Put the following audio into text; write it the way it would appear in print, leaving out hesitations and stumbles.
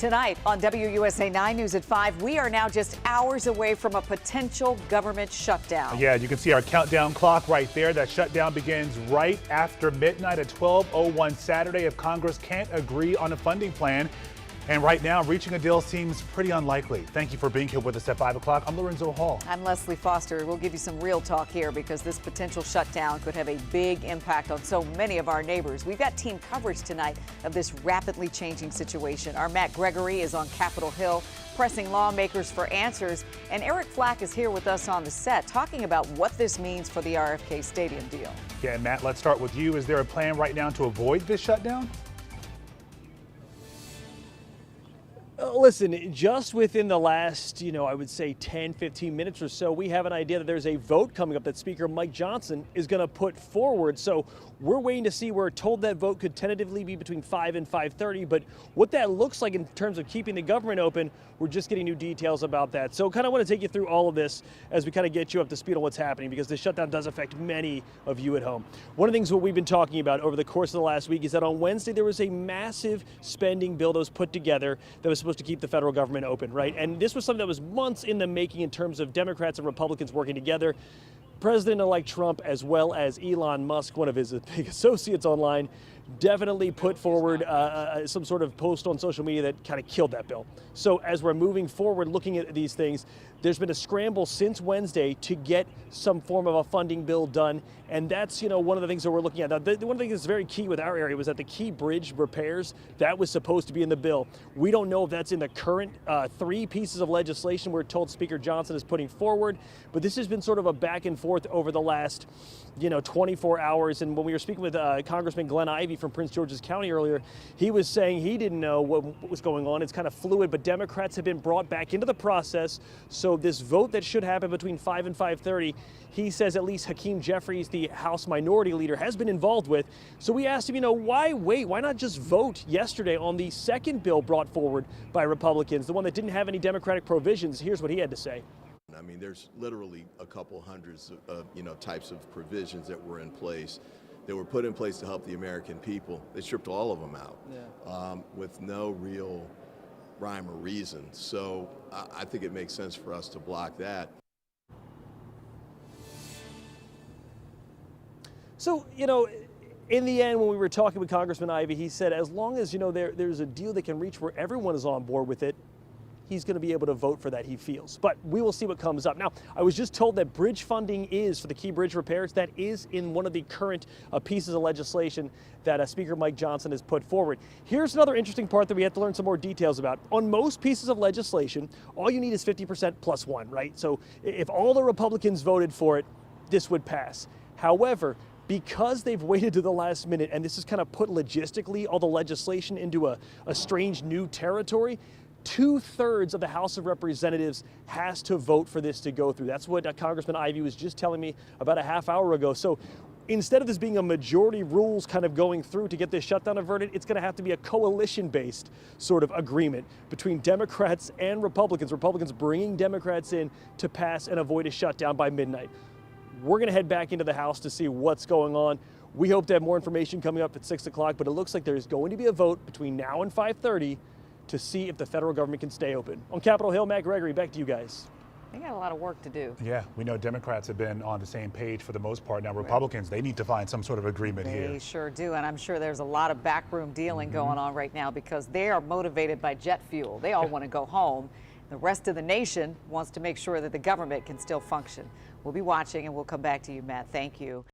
Tonight on WUSA 9 News at 5, we are now just hours away from a potential government shutdown. Yeah, you can see our countdown clock right there. That shutdown begins right after midnight at 12:01 Saturday if Congress can't agree on a funding plan. And right now, reaching a deal seems pretty unlikely. Thank you for being here with us at 5 o'clock. I'm Lorenzo Hall. I'm Leslie Foster. We'll give you some real talk here because this potential shutdown could have a big impact on so many of our neighbors. We've got team coverage tonight of this rapidly changing situation. Our Matt Gregory is on Capitol Hill pressing lawmakers for answers. And Eric Flack is here with us on the set talking about what this means for the RFK Stadium deal. Yeah, Matt, let's start with you. Is there a plan right now to avoid this shutdown? Listen, just within the last, I would say 10, 15 minutes or so, we have an idea that there's a vote coming up that Speaker Mike Johnson is going to put forward. So we're waiting to see. We're told that vote could tentatively be between 5 and 5:30. But what that looks like in terms of keeping the government open, we're just getting new details about that. So kind of want to take you through all of this as we kind of get you up to speed on what's happening, because the shutdown does affect many of you at home. One of the things what we've been talking about over the course of the last week is that on Wednesday there was a massive spending bill that was put together that was supposed to keep the federal government open, right? And this was something that was months in the making in terms of Democrats and Republicans working together. President-elect Trump, as well as Elon Musk, one of his big associates online, definitely put forward some sort of post on social media that kind of killed that bill. So as we're moving forward looking at these things, there's been a scramble since Wednesday to get some form of a funding bill done. And that's, one of the things that we're looking at. Now, one of the things that's very key with our area was that the key bridge repairs, that was supposed to be in the bill. We don't know if that's in the current 3 pieces of legislation we're told Speaker Johnson is putting forward. But this has been sort of a back and forth over the last 24 hours. And when we were speaking with Congressman Glenn Ivey from Prince George's County earlier, he was saying he didn't know what was going on. It's kind of fluid, but Democrats have been brought back into the process. So this vote that should happen between 5 and 5:30, he says at least Hakeem Jeffries, the House Minority Leader, has been involved with. So we asked him, why wait? Why not just vote yesterday on the second bill brought forward by Republicans, the one that didn't have any Democratic provisions? Here's what he had to say. I mean, there's literally a couple hundreds of, types of provisions that were in place, that were put in place to help the American people. They stripped all of them out with no real rhyme or reason. So I think it makes sense for us to block that. So, in the end, when we were talking with Congressman Ivey, he said as long as, there's a deal they can reach where everyone is on board with it, he's going to be able to vote for that, he feels. But we will see what comes up. Now, I was just told that bridge funding is for the key bridge repairs. That is in one of the current pieces of legislation that Speaker Mike Johnson has put forward. Here's another interesting part that we have to learn some more details about. On most pieces of legislation, all you need is 50% plus 1, right? So if all the Republicans voted for it, this would pass. However, because they've waited to the last minute, and this has kind of put logistically all the legislation into a strange new territory, 2/3 of the House of Representatives has to vote for this to go through. That's what Congressman Ivey was just telling me about a half hour ago. So instead of this being a majority rules kind of going through to get this shutdown averted, it's going to have to be a coalition-based sort of agreement between Democrats and Republicans. Republicans bringing Democrats in to pass and avoid a shutdown by midnight. We're going to head back into the House to see what's going on. We hope to have more information coming up at 6 o'clock, but it looks like there's going to be a vote between now and 5:30 to see if the federal government can stay open. On Capitol Hill, Matt Gregory, back to you guys. They got a lot of work to do. Yeah, we know Democrats have been on the same page for the most part. Now, Republicans, they need to find some sort of agreement here. They sure do, and I'm sure there's a lot of backroom dealing going on right now because they are motivated by jet fuel. They all want to go home. The rest of the nation wants to make sure that the government can still function. We'll be watching, and we'll come back to you, Matt. Thank you.